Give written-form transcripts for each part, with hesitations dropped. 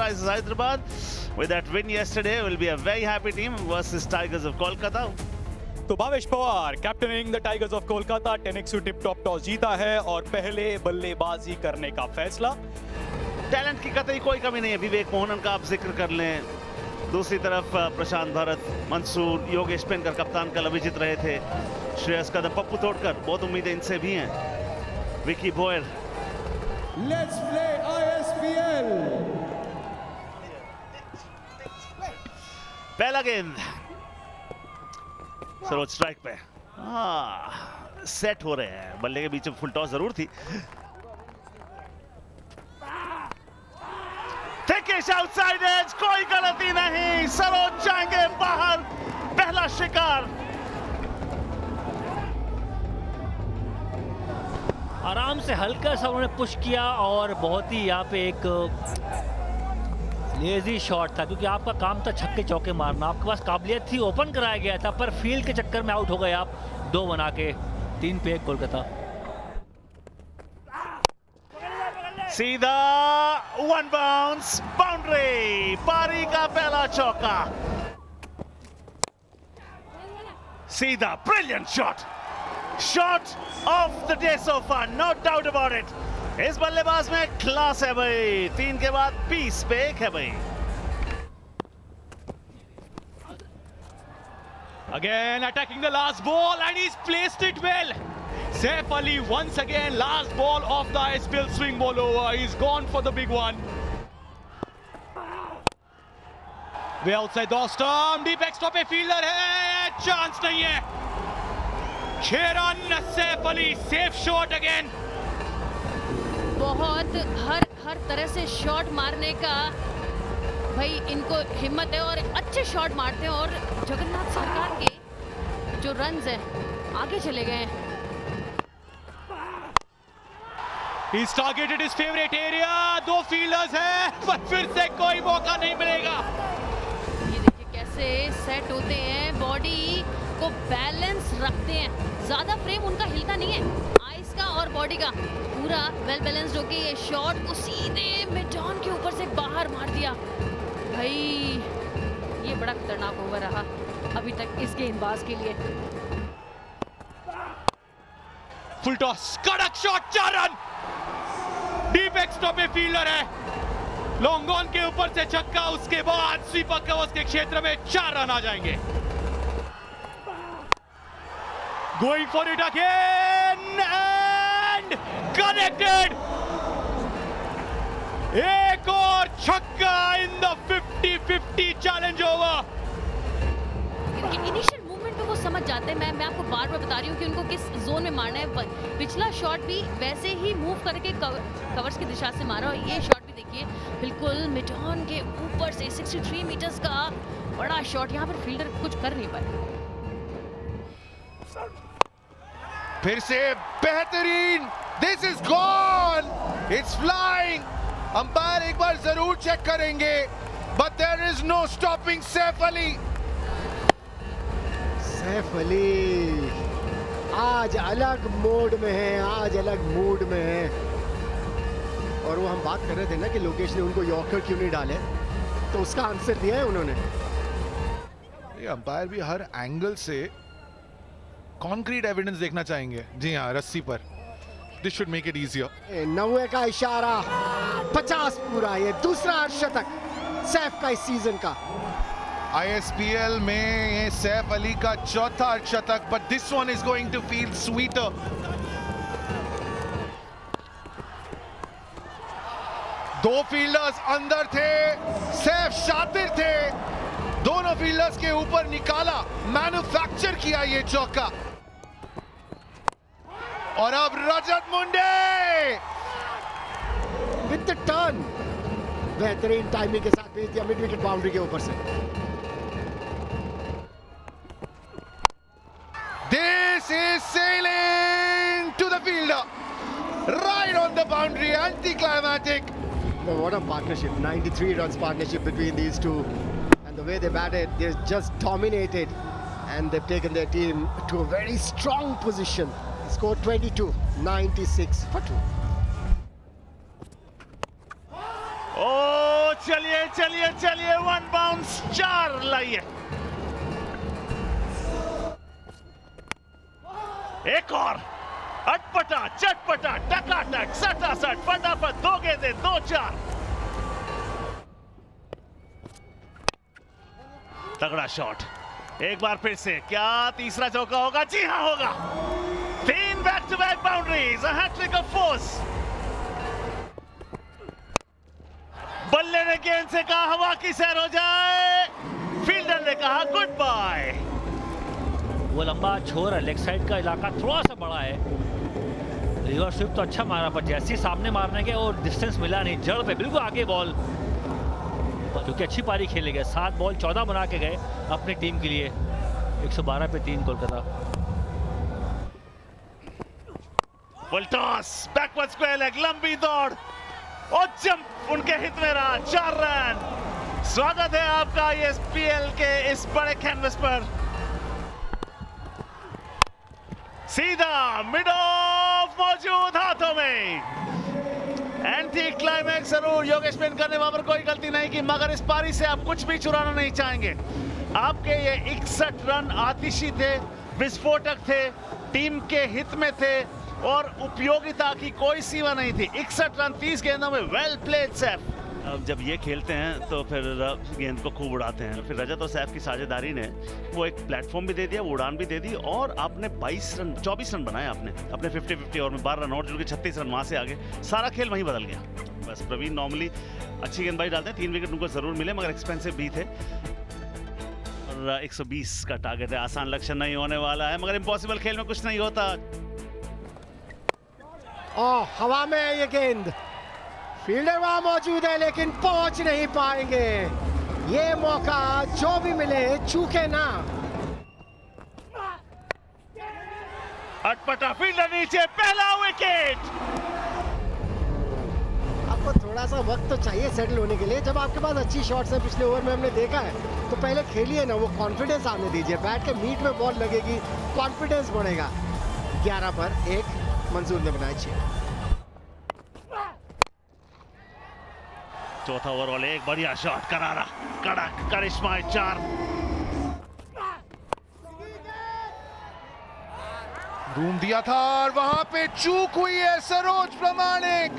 Sunrisers Hyderabad. With that win yesterday, will be a very happy team versus Tigers of Kolkata. तो Bhavesh Pawar captaining the tigers of Kolkata 10x tip top toss जीता है और पहले बल्लेबाजी करने का फैसला। टैलेंट की कतई कोई कमी नहीं है। विवेक मोहनन का आप जिक्र कर लें, दूसरी तरफ प्रशांत भरत, मंसूर, योगेश पेनकर कप्तान कल अभिजीत रहे थे, श्रेयस कदम, पप्पू तोड़कर, बहुत उम्मीदें इनसे भी हैं। Vicky Boyer, let's play ISPL। पहला गेंद सरोज स्ट्राइक पे, सेट हो रहे हैं। बल्ले के बीच में फुल टॉस जरूर थी। थिकिश आउटसाइड एज, कोई गलती नहीं, सरोज जाएंगे बाहर। पहला शिकार। आराम से हल्का सा उन्होंने पुश किया और बहुत ही यहाँ पे एक लेजी शॉट था, क्योंकि आपका काम था छक्के चौके मारना, आपके पास काबिलियत थी, ओपन कराया गया था, पर फील्ड के चक्कर में आउट हो गए आप। 2 बना के 3 पे 1 कोलकाता। सीधा 1 बाउंस, बाउंड्री, पारी का पहला चौका। सीधा, brilliant shot, shot of the day so far, no doubt about it. इस बल्लेबाज में क्लास है भाई। 3 के बाद 20 पे 1 है भाई। Again attacking the last ball and he's placed it well. Saif Ali once again, last ball of the ISPL swing ball over. He's gone for the big one. Way outside the stump, deep backstop पे fielder है, chance नहीं है। 6 run, Saif Ali, safe shot again. बहुत हर तरह से shot मारने का भाई इनको हिम्मत है और अच्छे शॉट मारते हैं, और जगन्नाथ सरकार के जो रन्स हैं आगे चले गए हैं। He's targeted his favorite area. 2 fielders हैं, पर फिर से कोई मौका नहीं मिलेगा। ये देखिए कैसे सेट होते हैं, बॉडी को बैलेंस रखते हैं, ज्यादा फ्रेम उनका हिलता नहीं है, आइस का और बॉडी का पूरा वेल बैलेंस्ड होके ये शॉट को सीधे मिडॉन के ऊपर से बाहर मार दिया। भाई ये बड़ा खतरनाक ओवर रहा अभी तक इस गेंदबाज के लिए। फुल टॉस, कड़क शॉट, 4 रन। डीप एक्स्ट्रा पे फील्डर है, लॉन्ग ऑन के ऊपर से छक्का, उसके बाद स्वीपर कवर्स के क्षेत्र में 4 रन आ जाएंगे। Going for it again and connected. एक और छक्का in the 50-50 challenge over. Initial movement पे वो समझ जाते हैं। मैं आपको बार बार बता रही हूँ कि उनको किस जोन में मारना है। पिछला शॉट भी वैसे ही मूव करके कवर्स की दिशा से मारा, और ये शॉट भी देखिए बिल्कुल मिडॉन के ऊपर से 63 मीटर्स का बड़ा शॉट। यहाँ पर फील्डर कुछ कर नहीं पाए। फिर से बेहतरीन, this is gone, it's flying. Umpire एक बार जरूर चेक करेंगे, but there is no stopping Saif Ali. Saif Ali आज अलग मोड में है, आज अलग मूड में है। और वो हम बात कर रहे थे ना कि लोकेश ने उनको यॉर्कर क्यों नहीं डाले, तो उसका आंसर दिया है उन्होंने। अंपायर भी हर एंगल से कॉन्क्रीट एविडेंस देखना चाहेंगे। जी हाँ, रस्सी पर। This should make it easier. 90 का इशारा, 50 पूरा, ये दूसरा अर्धशतक सैफ का इस सीजन का। ISPL में ये सैफ अली का चौथा अर्धशतक, but this one is going to feel sweeter. दो फील्डर्स अंदर थे, सैफ शातिर थे, दोनों फील्डर्स के ऊपर निकाला, मैन्युफैक्चर किया ये चौका। और अब रजत मुंडे विद द टर्न, बेहतरीन टाइमिंग के साथ भेज दिया मिड विकेट बाउंड्री के ऊपर से। This is sailing to the fielder, right on the boundary, anticlimactic. What a partnership, 93 runs partnership between these two, and the way they batted, they just dominated, and they've taken their team to a very strong position. Scored 22, 96 for 2. ओ चलिए चलिए चलिए, 1 bounce 4 लाइए। एक और अटपटा चटपटा टकाटक सटासट फटाफट, 2 गेंदें 2-4। तगड़ा शॉट, एक बार फिर से, क्या तीसरा चौका होगा? जी हां होगा। 3 back to back boundaries, a hat-trick of fours. बल्ले ने गेंद से कहा हवा की सैर हो जाए, फील्डर ने कहा गुड बाय। वो लंबा छोर है, लेग साइड का इलाका थोड़ा सा बड़ा है। रिवर्स स्वीप तो अच्छा मारा, पर जैसे ही सामने मारने के और डिस्टेंस मिला नहीं, जड़ पे बिल्कुल आगे बॉल, क्योंकि अच्छी पारी खेले गए। 7 बॉल 14 बना के गए अपनी टीम के लिए। 112 पे 3 Kolkata. Full toss, backward square leg, लंबी दौड़ और जंप उनके हित में रहा। 4 रन। स्वागत है आपका ESPL के इस बड़े कैनवस पर। सीधा मिड ऑफ मौजूद हाथों में। एंटी क्लाइमैक्स जरूर योगेश पेनकर ने वहां पर कोई गलती नहीं की, मगर इस पारी से आप कुछ भी चुराना नहीं चाहेंगे। आपके ये 61 रन आतिशी थे, विस्फोटक थे, टीम के हित में थे और उपयोगिता की कोई सीमा नहीं थी। 61 रन 30 गेंदों में, वेल प्लेड सैफ। अब जब ये खेलते हैं तो फिर गेंद को खूब उड़ाते हैं। फिर रजत और सैफ की साझेदारी ने वो एक प्लेटफॉर्म भी दे दिया, वो उड़ान भी दे दी, और आपने 24 रन बनाए आपने अपने 50-50 ओवर में। 12 रन और जुड़ के 36 रन, वहां से आगे सारा खेल वहीं बदल गया। बस प्रवीण नॉर्मली अच्छी गेंदबाजी डालते हैं, 3 विकेट उनको जरूर मिले, मगर एक्सपेंसिव भी थे। और 120 का टारगेट है, आसान लक्ष्य नहीं होने वाला है, मगर इम्पॉसिबल खेल में कुछ नहीं होता। हवा में है ये गेंद, फील्डर वहां मौजूद है लेकिन पहुंच नहीं पाएंगे। ये मौका जो भी मिले चूके ना। अटपटा फील्डर नीचे, पहला विकेट। आपको थोड़ा सा वक्त तो चाहिए सेटल होने के लिए। जब आपके पास अच्छी शॉट्स हैं, पिछले ओवर में हमने देखा है, तो पहले खेलिए ना, वो कॉन्फिडेंस आने दीजिए। बैट के मीट में बॉल लगेगी, कॉन्फिडेंस बढ़ेगा। 11 पर 1 मंसूर ने बनाया 6। चौथा ओवरऑल, एक बढ़िया शॉट, करारा कड़क करिश्मा 4। रूम दिया था और वहां पे चूक हुई है सरोज प्रामाणिक।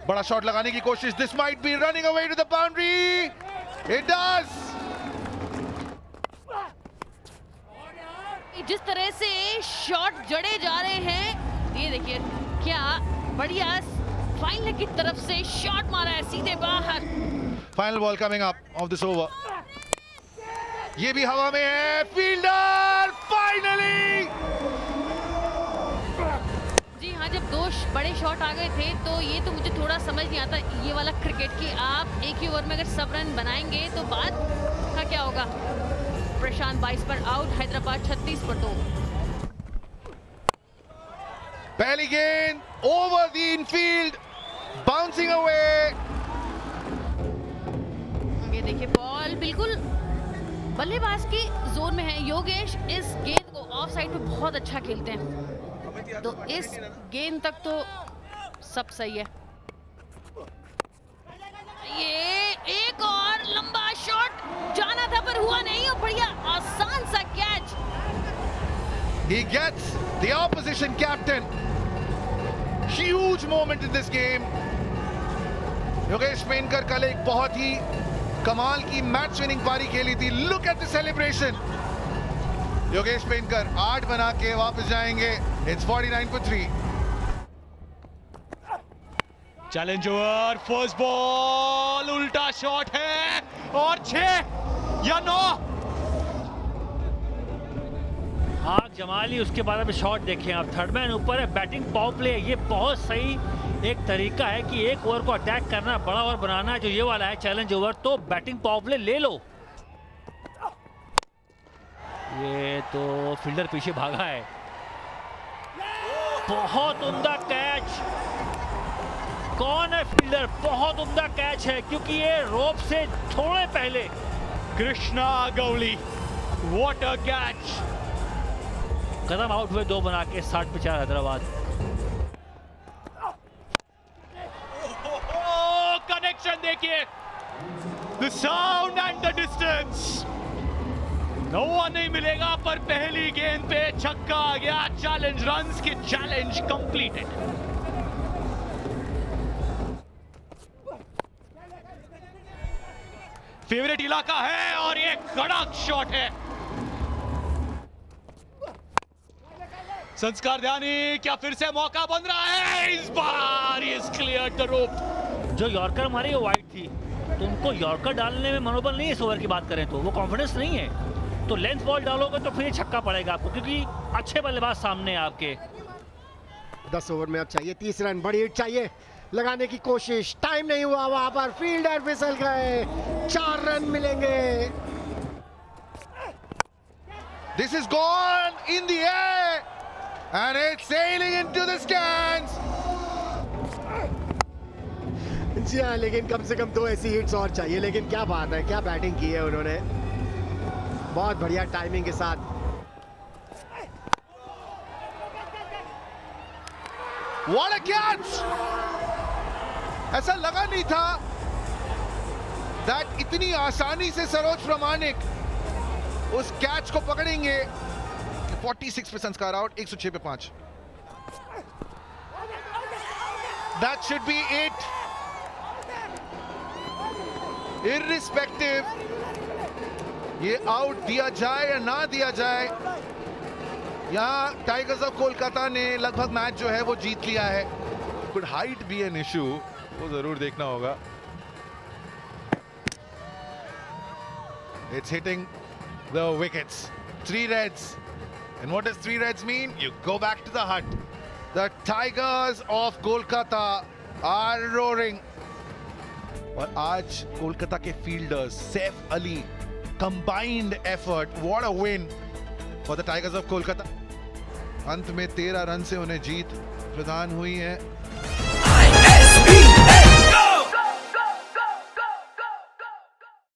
बड़ा शॉट लगाने की कोशिश, this might be running away to the boundary, it does. जिस तरह से शॉट जड़े जा रहे हैं, ये देखिए क्या बढ़िया फाइन लेग की तरफ से शॉट मारा है सीधे बाहर। Final ball coming up of this over, ये भी हवा में है, फील्डर फाइनली। जी हाँ, जब 2 बड़े शॉट आ गए थे तो ये तो मुझे थोड़ा समझ नहीं आता ये वाला क्रिकेट कि आप एक ही ओवर में अगर सब रन बनाएंगे तो बाद का क्या होगा। प्रशांत 22 पर आउट, हैदराबाद 36 पर 2। पहली गेंद over the Enfield, bouncing away. ये देखिए बॉल बिल्कुल बल्लेबाज की जोन में है। योगेश इस गेंद को ऑफ साइड पे बहुत अच्छा खेलते हैं, तो इस गेंद तक तो सब सही है। ये एक और लंबा शॉट जाना था पर हुआ नहीं, और बढ़िया आसान सा catch. He gets the opposition captain. Huge moment in this game. Yogesh Penkar कल एक बहुत ही कमाल की मैच विनिंग पारी खेली थी। Look at the celebration. Yogesh पेनकर 8 बना के वापस जाएंगे। It's 49 for 3. Challenge over, first ball, उल्टा शॉट है और 6 या 9। आग जमा ली, उसके बाद अभी शॉट देखें आप। थर्ड मैन ऊपर है, बैटिंग पावर प्ले। ये बहुत सही एक तरीका है कि एक ओवर को अटैक करना, बड़ा ओवर बनाना, जो ये वाला है चैलेंज ओवर, तो बैटिंग पावर प्ले ले लो। ये तो फील्डर पीछे भागा है। बहुत उम्दा कैच। कौन है फील्डर? बहुत उम्दा कैच है, क्योंकि ये रोप से थोड़े पहले। Krishna Gauli, what a catch. Kadam out हुए 2 बना के 60 पे 4 हैदराबाद। डायरेक्शन देखिए, the sound and the distance. नौवा नहीं मिलेगा, पर पहली गेंद पे छक्का आ गया। चैलेंज रन्स की चैलेंज कंप्लीटेड। फेवरेट इलाका है और ये कड़क शॉट है। संस्कार ध्यानी, क्या फिर से मौका बन रहा है? इस bar is clear the rope. जो यॉर्कर मारी वो वाइड थी, तो उनको यॉर्कर डालने में मनोबल नहीं है। इस ओवर की बात करें तो वो कॉन्फिडेंस नहीं है, तो लेंथ बॉल डालोगे तो फिर छक्का पड़ेगा आपको, क्योंकि अच्छे बल्लेबाज सामने है आपके। 10 ओवर में अब चाहिए 30 रन, बड़ी हिट चाहिए, लगाने की कोशिश, टाइम नहीं हुआ, वहां पर फील्डर फिसल गए, 4 रन मिलेंगे। This is gone in the air and it's sailing into the stands. जी हाँ, लेकिन कम से कम 2 ऐसी हिट्स और चाहिए। लेकिन क्या बात है, क्या बैटिंग की है उन्होंने, बहुत बढ़िया टाइमिंग के साथ। What a catch! ऐसा लगा नहीं था that इतनी आसानी से सरोज प्रामाणिक उस कैच को पकड़ेंगे। 46 पे संस्कार आउट, 106 पे 5। That should be it. Irrespective ये आउट दिया जाए या ना दिया जाए, यहां टाइगर्स ऑफ कोलकाता ने लगभग मैच जो है वो जीत लिया है। Could height be an issue? वो जरूर देखना होगा। It's hitting the wickets. 3 reds. And what does 3 reds mean? You go back to the hut. The Tigers of Kolkata are roaring. और आज कोलकाता के fielders, Saif Ali, combined effort. What a win for the Tigers of Kolkata. अंत में 13 run से उन्हें जीत प्रदान हुई है।